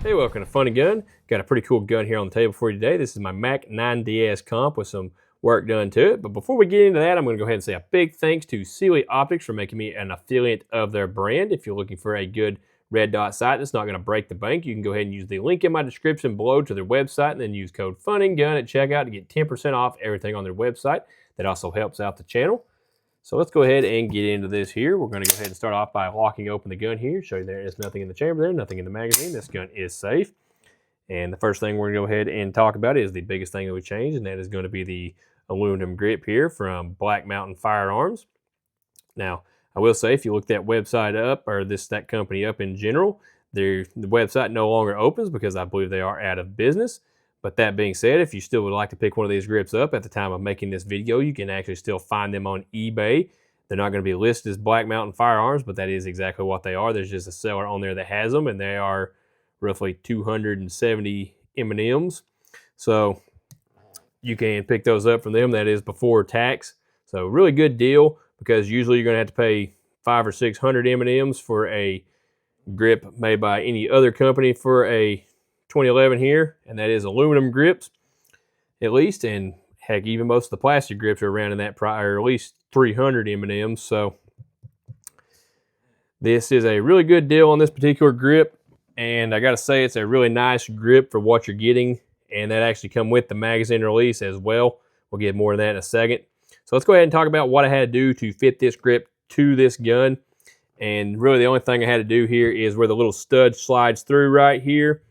Hey, welcome to FunNGun. Got a pretty cool gun here on the table for you today. This is my Mac 9DS comp with some work done to it. But before we get into that, I'm going to go ahead and say a big thanks to Sealy Optics for making me an affiliate of their brand. If you're looking for a good red dot sight that's not going to break the bank, you can go ahead and use the link in my description below to their website and then use code FunNGun at checkout to get 10% off everything on their website. That also helps out the channel. So let's go ahead and get into this here. We're going to go ahead and start off by locking open the gun here. Show you there is nothing in the chamber there, nothing in the magazine. This gun is safe. And the first thing we're going to go ahead and talk about is the biggest thing that we changed, and that is going to be the aluminum grip here from Black Mountain Firearms. Now, I will say, if you look that website up, or that company up in general, the website no longer opens because I believe they are out of business. But that being said, if you still would like to pick one of these grips up at the time of making this video, you can actually still find them on eBay. They're not going to be listed as Black Mountain Firearms, but that is exactly what they are. There's just a seller on there that has them, and they are roughly 270 M&Ms. So you can pick those up from them. That is before tax. So really good deal, because usually you're going to have to pay 500 or 600 M&Ms for a grip made by any other company for a 2011 here, and that is aluminum grips at least, and heck, even most of the plastic grips are around in that price, or at least 300 M&Ms. So this is a really good deal on this particular grip, and I gotta say, it's a really nice grip for what you're getting, and that actually come with the magazine release as well. We'll get more of that in a second. So let's go ahead and talk about what I had to do to fit this grip to this gun. And really the only thing I had to do here is where the little stud slides through right here.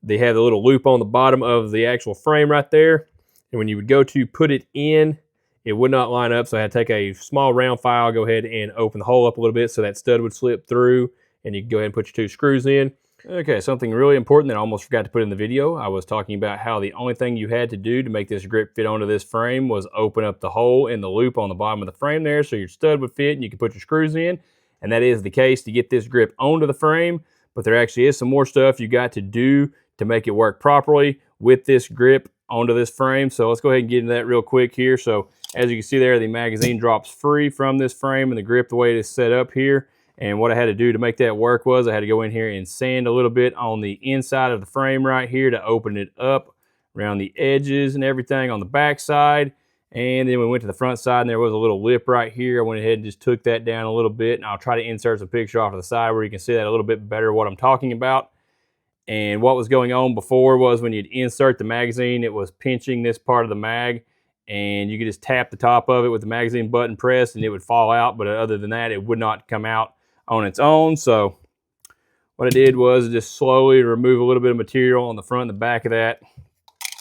They have the little loop on the bottom of the actual frame right there. And when you would go to put it in, it would not line up. So I had to take a small round file, go ahead and open the hole up a little bit so that stud would slip through, and you can go ahead and put your 2 screws in. Okay, something really important that I almost forgot to put in the video. I was talking about how the only thing you had to do to make this grip fit onto this frame was open up the hole in the loop on the bottom of the frame there so your stud would fit and you could put your screws in. And that is the case to get this grip onto the frame, but there actually is some more stuff you got to do to make it work properly with this grip onto this frame. So let's go ahead and get into that real quick here. So as you can see there, the magazine drops free from this frame and the grip the way it is set up here. And what I had to do to make that work was I had to go in here and sand a little bit on the inside of the frame right here to open it up around the edges and everything on the back side. And then we went to the front side and there was a little lip right here. I went ahead and just took that down a little bit, and I'll try to insert some picture off to the side where you can see that a little bit better what I'm talking about. And what was going on before was when you'd insert the magazine, it was pinching this part of the mag, and you could just tap the top of it with the magazine button pressed and it would fall out. But other than that, it would not come out on its own. So what I did was just slowly remove a little bit of material on the front and the back of that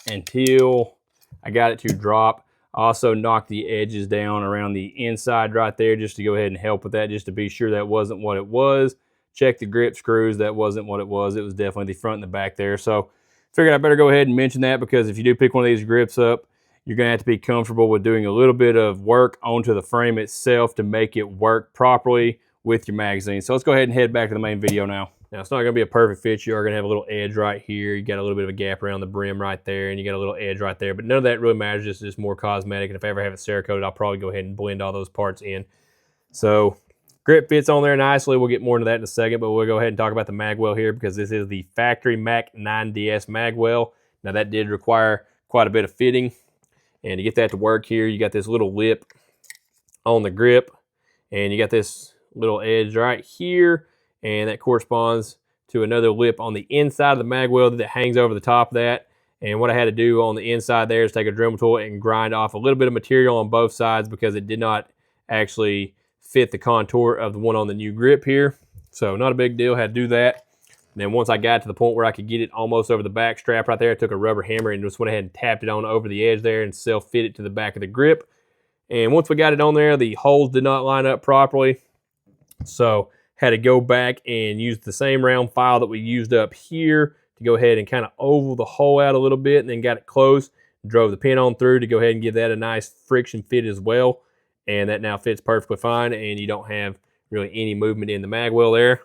until I got it to drop. I also knocked the edges down around the inside right there just to go ahead and help with that, just to be sure that wasn't what it was. Check the grip screws, that wasn't what it was. It was definitely the front and the back there. So figured I better go ahead and mention that, because if you do pick one of these grips up, you're going to have to be comfortable with doing a little bit of work onto the frame itself to make it work properly with your magazine. So let's go ahead and head back to the main video now. Now, it's not going to be a perfect fit. You are going to have a little edge right here. You got a little bit of a gap around the brim right there, and you got a little edge right there. But none of that really matters. This is just more cosmetic. And if I ever have it Cerakoted, I'll probably go ahead and blend all those parts in. So grip fits on there nicely. We'll get more into that in a second, but we'll go ahead and talk about the Magwell here, because this is the factory Mac 9DS Magwell. Now, that did require quite a bit of fitting. And to get that to work here, you got this little lip on the grip, and you got this little edge right here, and that corresponds to another lip on the inside of the Magwell that hangs over the top of that. And what I had to do on the inside there is take a Dremel tool and grind off a little bit of material on both sides, because it did not actually fit the contour of the one on the new grip here. So not a big deal, had to do that. And then once I got to the point where I could get it almost over the back strap right there, I took a rubber hammer and just went ahead and tapped it on over the edge there and self-fit it to the back of the grip. And once we got it on there, the holes did not line up properly. So had to go back and use the same round file that we used up here to go ahead and kind of oval the hole out a little bit, and then got it close, drove the pin on through to go ahead and give that a nice friction fit as well. And that now fits perfectly fine, and you don't have really any movement in the Magwell there.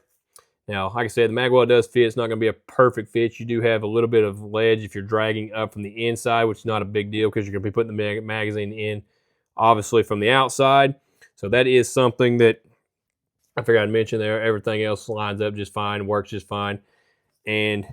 Now, like I said, the Magwell does fit. It's not going to be a perfect fit. You do have a little bit of ledge if you're dragging up from the inside, which is not a big deal because you're going to be putting the magazine in, obviously, from the outside. So that is something that I figured I'd mention there. Everything else lines up just fine, works just fine. And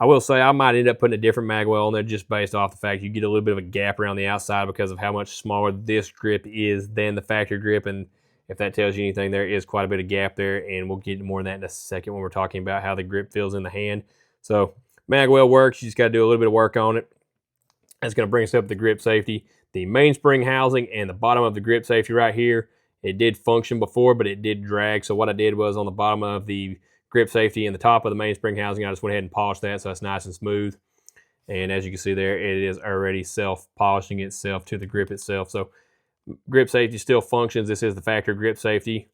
I will say I might end up putting a different Magwell on there just based off the fact you get a little bit of a gap around the outside because of how much smaller this grip is than the factory grip. And if that tells you anything, there is quite a bit of gap there, and we'll get more of that in a second when we're talking about how the grip feels in the hand. So Magwell works. You just got to do a little bit of work on it. That's going to bring us up to the grip safety. The mainspring housing and the bottom of the grip safety right here, it did function before, but it did drag. So what I did was on the bottom of the grip safety and the top of the mainspring housing, I just went ahead and polished that so it's nice and smooth. And as you can see there, it is already self-polishing itself to the grip itself. So grip safety still functions. This is the factory grip safety.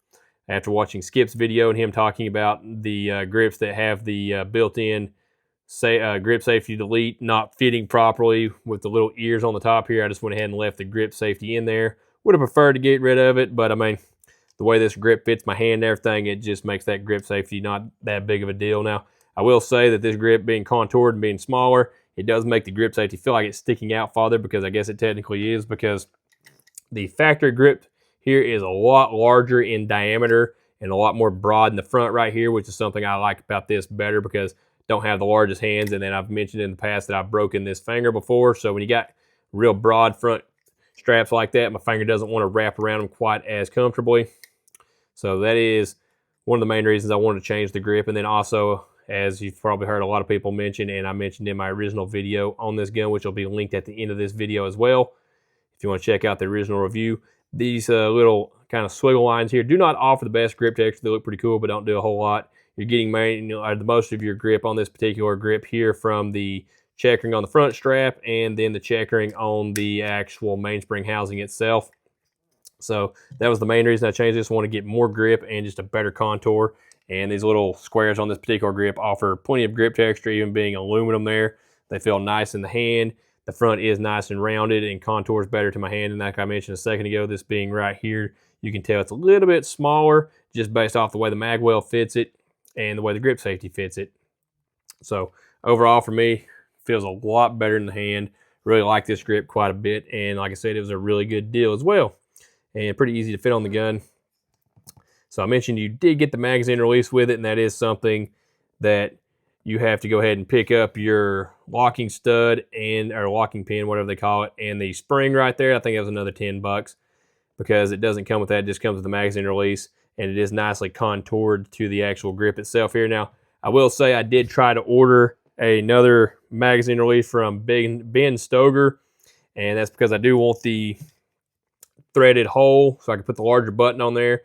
After watching Skip's video and him talking about the grips that have the built-in grip safety delete not fitting properly with the little ears on the top here, I just went ahead and left the grip safety in there. Would have preferred to get rid of it, but I mean, the way this grip fits my hand and everything, it just makes that grip safety not that big of a deal. Now, I will say that this grip being contoured and being smaller, it does make the grip safety feel like it's sticking out farther, because I guess it technically is, because the factory grip here is a lot larger in diameter and a lot more broad in the front right here, which is something I like about this better because I don't have the largest hands. And then I've mentioned in the past that I've broken this finger before. So when you got real broad front straps like that, my finger doesn't want to wrap around them quite as comfortably. So that is one of the main reasons I wanted to change the grip. And then also, as you've probably heard a lot of people mention, and I mentioned in my original video on this gun, which will be linked at the end of this video as well, if you want to check out the original review, these little kind of swiggle lines here do not offer the best grip texture. They look pretty cool, but don't do a whole lot. You're getting the most of your grip on this particular grip here from the checkering on the front strap and then the checkering on the actual mainspring housing itself. So that was the main reason I changed this. I want to get more grip and just a better contour. And these little squares on this particular grip offer plenty of grip texture, even being aluminum there. They feel nice in the hand. The front is nice and rounded and contours better to my hand. And like I mentioned a second ago, this being right here, you can tell it's a little bit smaller just based off the way the Magwell fits it and the way the grip safety fits it. So overall for me, feels a lot better in the hand. Really like this grip quite a bit. And like I said, it was a really good deal as well. And pretty easy to fit on the gun. So I mentioned you did get the magazine release with it, and that is something that you have to go ahead and pick up your locking stud or locking pin, whatever they call it, and the spring right there. I think it was another $10 because it doesn't come with that. It just comes with the magazine release, and it is nicely contoured to the actual grip itself here. Now, I will say I did try to order another magazine release from Ben Stoger, and that's because I do want the threaded hole so I can put the larger button on there.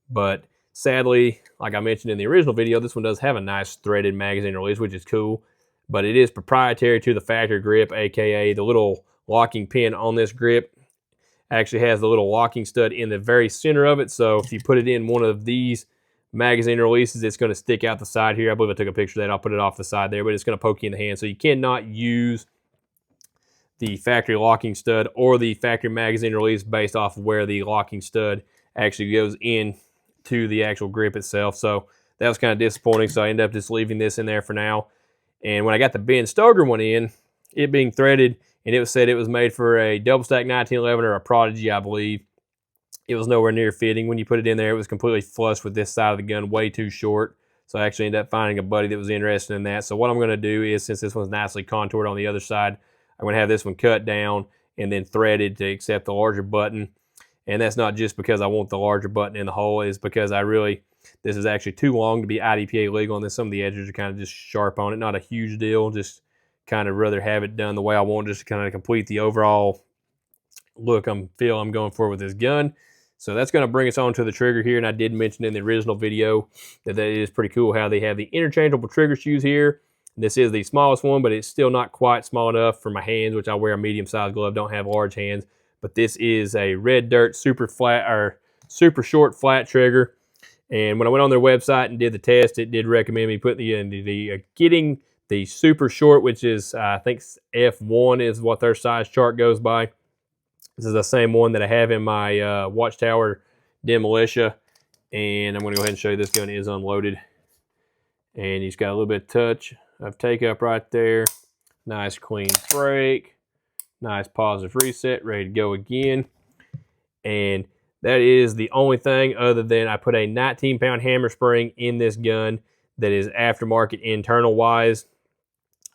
But sadly, like I mentioned in the original video, this one does have a nice threaded magazine release, which is cool. But it is proprietary to the factory grip, aka the little locking pin on this grip actually has the little locking stud in the very center of it. So if you put it in one of these magazine releases, it's going to stick out the side here. I believe I took a picture of that. I'll put it off the side there, but it's going to poke you in the hand. So you cannot use the factory locking stud or the factory magazine release based off of where the locking stud actually goes in to the actual grip itself. So that was kind of disappointing. So I ended up just leaving this in there for now. And when I got the Ben Stoger one in, it being threaded, and it was said it was made for a double stack 1911 or a Prodigy, I believe. It was nowhere near fitting. When you put it in there, it was completely flush with this side of the gun, way too short. So I actually ended up finding a buddy that was interested in that. So what I'm going to do is, since this one's nicely contoured on the other side, I'm going to have this one cut down and then threaded to accept the larger button. And that's not just because I want the larger button in the hole. It's because this is actually too long to be IDPA legal, and then some of the edges are kind of just sharp on it. Not a huge deal, just kind of rather have it done the way I want, just to kind of complete the overall look I'm going for with this gun. So that's going to bring us on to the trigger here, and I did mention in the original video that it is pretty cool how they have the interchangeable trigger shoes here. This is the smallest one, but it's still not quite small enough for my hands, which I wear a medium-sized glove, don't have large hands. But this is a Red Dirt super short flat trigger. And when I went on their website and did the test, it did recommend me putting getting the super short, which is I think F1 is what their size chart goes by. This is the same one that I have in my Watchtower Demolitia. And I'm going to go ahead and show you this gun is unloaded. And he's got a little bit of touch of take up right there. Nice clean break. Nice positive reset, ready to go again. And that is the only thing, other than I put a 19-pound hammer spring in this gun that is aftermarket internal wise.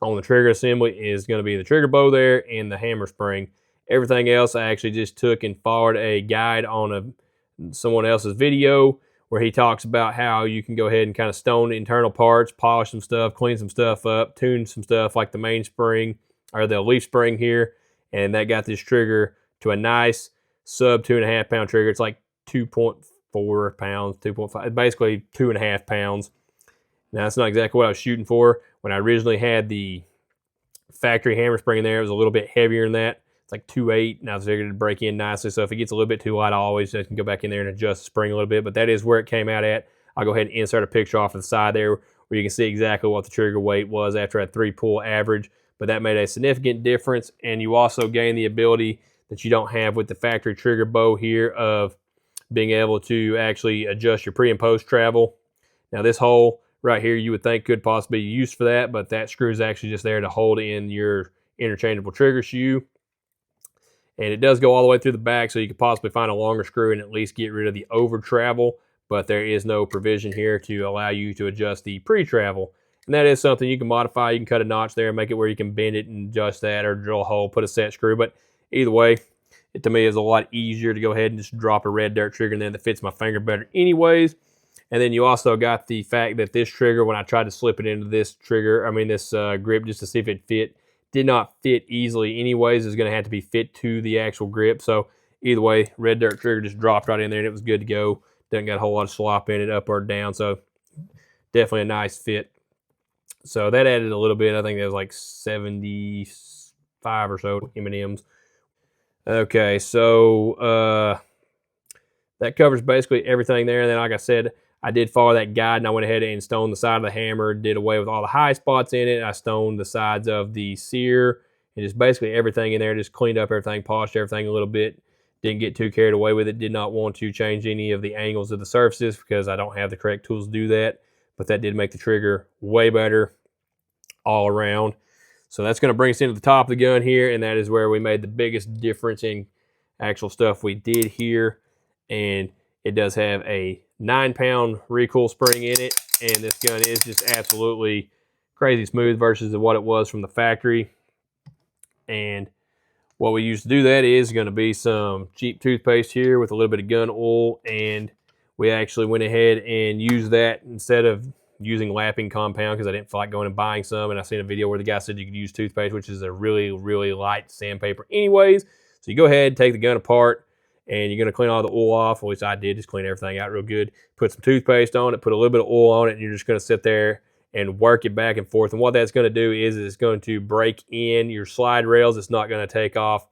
on the trigger assembly is going to be the trigger bow there and the hammer spring. Everything else I actually just took and followed a guide on someone else's video where he talks about how you can go ahead and kind of stone the internal parts, polish some stuff, clean some stuff up, tune some stuff like the main spring or the leaf spring here. And that got this trigger to a nice sub 2.5 pound trigger. It's like 2.4 pounds, 2.5, basically 2.5 pounds. Now, that's not exactly what I was shooting for. When I originally had the factory hammer spring in there, it was a little bit heavier than that. It's like 2.8, and I was figured to break in nicely. So if it gets a little bit too light, I always just can go back in there and adjust the spring a little bit. But that is where it came out at. I'll go ahead and insert a picture off to the side there where you can see exactly what the trigger weight was after a 3-pull average. But that made a significant difference, and you also gain the ability that you don't have with the factory trigger bow here of being able to actually adjust your pre and post travel. Now, this hole right here you would think could possibly be used for that, but that screw is actually just there to hold in your interchangeable trigger shoe. And it does go all the way through the back, so you could possibly find a longer screw and at least get rid of the over travel, but there is no provision here to allow you to adjust the pre-travel. And that is something you can modify. You can cut a notch there and make it where you can bend it and adjust that, or drill a hole, put a set screw. But either way, it to me is a lot easier to go ahead and just drop a red dirt trigger in there that fits my finger better anyways. And then you also got the fact that this trigger, when I tried to slip it into this trigger, this grip just to see if it fit, did not fit easily anyways. It's going to have to be fit to the actual grip. So either way, red dirt trigger just dropped right in there and it was good to go. Doesn't got a whole lot of slop in it, up or down. So definitely a nice fit. So that added a little bit. I think that was like 75 or so M&Ms. Okay, so that covers basically everything there. And then, like I said, I did follow that guide, and I went ahead and stoned the side of the hammer, did away with all the high spots in it. I stoned the sides of the sear, and just basically everything in there, just cleaned up everything, polished everything a little bit. Didn't get too carried away with it. Did not want to change any of the angles of the surfaces because I don't have the correct tools to do that. But that did make the trigger way better all around. So that's going to bring us into the top of the gun here, and that is where we made the biggest difference in actual stuff we did here. And it does have a 9-pound recoil spring in it, and this gun is just absolutely crazy smooth versus what it was from the factory. And what we used to do that is going to be some cheap toothpaste here with a little bit of gun oil, and we actually went ahead and used that instead of using lapping compound because I didn't feel like going and buying some. And I seen a video where the guy said you could use toothpaste, which is a really, really light sandpaper anyways. So you go ahead, take the gun apart, and you're going to clean all the oil off, which I did, just clean everything out real good. Put some toothpaste on it, put a little bit of oil on it, and you're just going to sit there and work it back and forth. And what that's going to do is it's going to break in your slide rails. It's not going to take off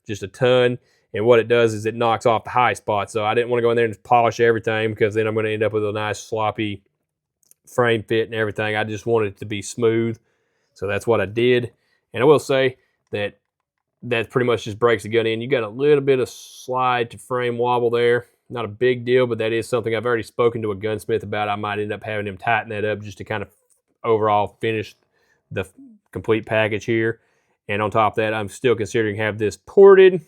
just a ton. And what it does is it knocks off the high spots. So I didn't want to go in there and just polish everything because then I'm going to end up with a nice sloppy frame fit and everything. I just wanted it to be smooth. So that's what I did. And I will say that pretty much just breaks the gun in. You got a little bit of slide to frame wobble there. Not a big deal, but that is something I've already spoken to a gunsmith about. I might end up having him tighten that up just to kind of overall finish the complete package here. And on top of that, I'm still considering have this ported.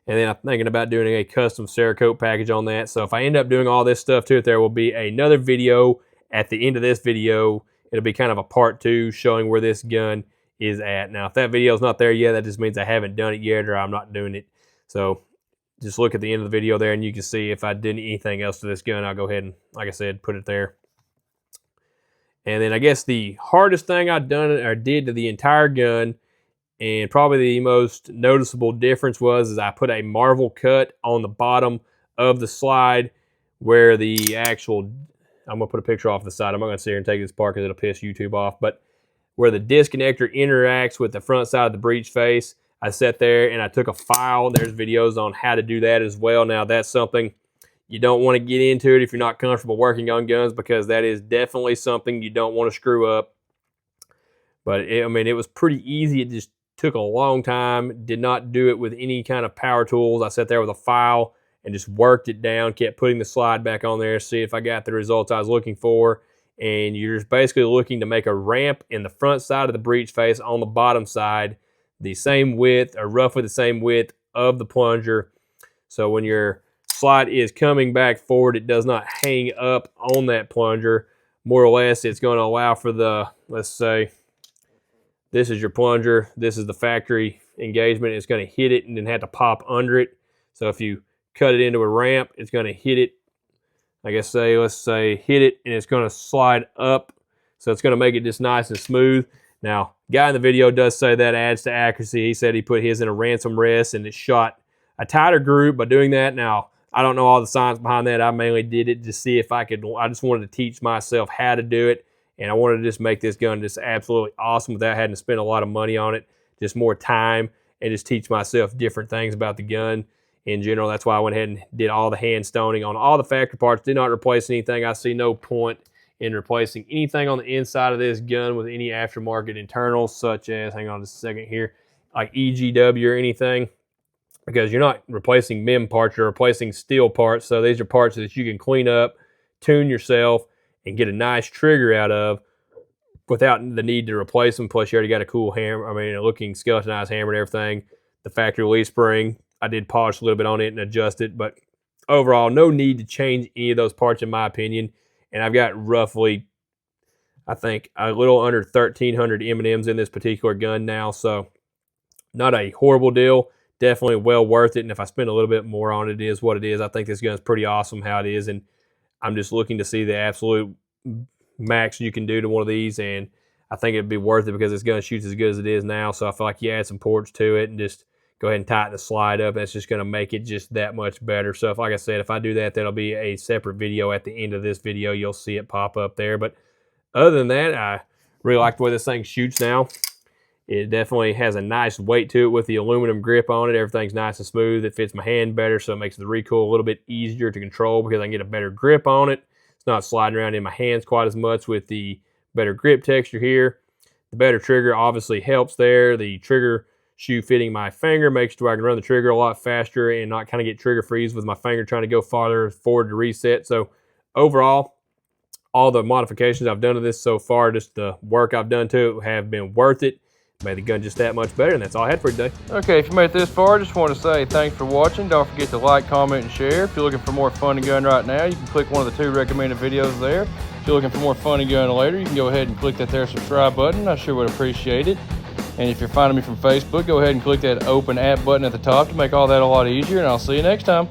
And then I'm thinking about doing a custom Cerakote package on that. So if I end up doing all this stuff to it, there will be another video at the end of this video. It'll be kind of a part 2 showing where this gun is at. Now, if that video is not there yet, that just means I haven't done it yet or I'm not doing it. So just look at the end of the video there and you can see if I did anything else to this gun, I'll go ahead and, like I said, put it there. And then I guess the hardest thing I've done or did to the entire gun, and probably the most noticeable difference was I put a marvel cut on the bottom of the slide where the actual, I'm going to put a picture off the side. I'm not going to sit here and take this apart because it'll piss YouTube off, but where the disconnector interacts with the front side of the breech face, I sat there and I took a file. There's videos on how to do that as well. Now, that's something you don't want to get into it if you're not comfortable working on guns because that is definitely something you don't want to screw up. But, it was pretty easy. It just took a long time. Did not do it with any kind of power tools. I sat there with a file and just worked it down, kept putting the slide back on there, see if I got the results I was looking for. And you're just basically looking to make a ramp in the front side of the breech face on the bottom side, the same width or roughly the same width of the plunger. So when your slide is coming back forward, it does not hang up on that plunger. More or less, it's going to allow for the, let's say, This is your plunger. This is the factory engagement. It's going to hit it and then have to pop under it. So if you cut it into a ramp, it's going to hit it. Like I say, let's say hit it, and it's going to slide up. So it's going to make it just nice and smooth. Now, guy in the video does say that adds to accuracy. He said he put his in a ransom rest and it shot a tighter group by doing that. Now, I don't know all the science behind that. I mainly did it to see if I could. I just wanted to teach myself how to do it, and I wanted to just make this gun just absolutely awesome without having to spend a lot of money on it, just more time, and just teach myself different things about the gun in general. That's why I went ahead and did all the hand stoning on all the factory parts. Did not replace anything. I see no point in replacing anything on the inside of this gun with any aftermarket internals, such as, hang on just a second here, like EGW or anything, because you're not replacing MIM parts, you're replacing steel parts. So these are parts that you can clean up, tune yourself, and get a nice trigger out of without the need to replace them. Plus, you already got a cool hammer, a looking skeletonized hammer and everything. The factory release spring, I did polish a little bit on it and adjust it, but overall, no need to change any of those parts in my opinion. And I've got roughly, I think, a little under 1,300 M&Ms in this particular gun now. So not a horrible deal. Definitely well worth it. And if I spend a little bit more on it, it is what it is. I think this gun is pretty awesome how it is. And I'm just looking to see the absolute max you can do to one of these. And I think it'd be worth it because this gun shoots as good as it is now. So I feel like you add some ports to it and just go ahead and tighten the slide up. That's just going to make it just that much better. So like I said, if I do that, that'll be a separate video at the end of this video. You'll see it pop up there. But other than that, I really like the way this thing shoots now. It definitely has a nice weight to it with the aluminum grip on it. Everything's nice and smooth. It fits my hand better, so it makes the recoil a little bit easier to control because I can get a better grip on it. It's not sliding around in my hands quite as much with the better grip texture here. The better trigger obviously helps there. The trigger shoe fitting my finger makes it where I can run the trigger a lot faster and not kind of get trigger freeze with my finger trying to go farther forward to reset. So overall, all the modifications I've done to this so far, just the work I've done to it, have been worth it. Made the gun just that much better, and that's all I had for today. Okay, if you made it this far, I just want to say thanks for watching. Don't forget to like, comment, and share. If you're looking for more FunNGun right now, you can click one of the 2 recommended videos there. If you're looking for more FunNGun later, you can go ahead and click that there subscribe button. I sure would appreciate it. And if you're finding me from Facebook, go ahead and click that open app button at the top to make all that a lot easier, and I'll see you next time.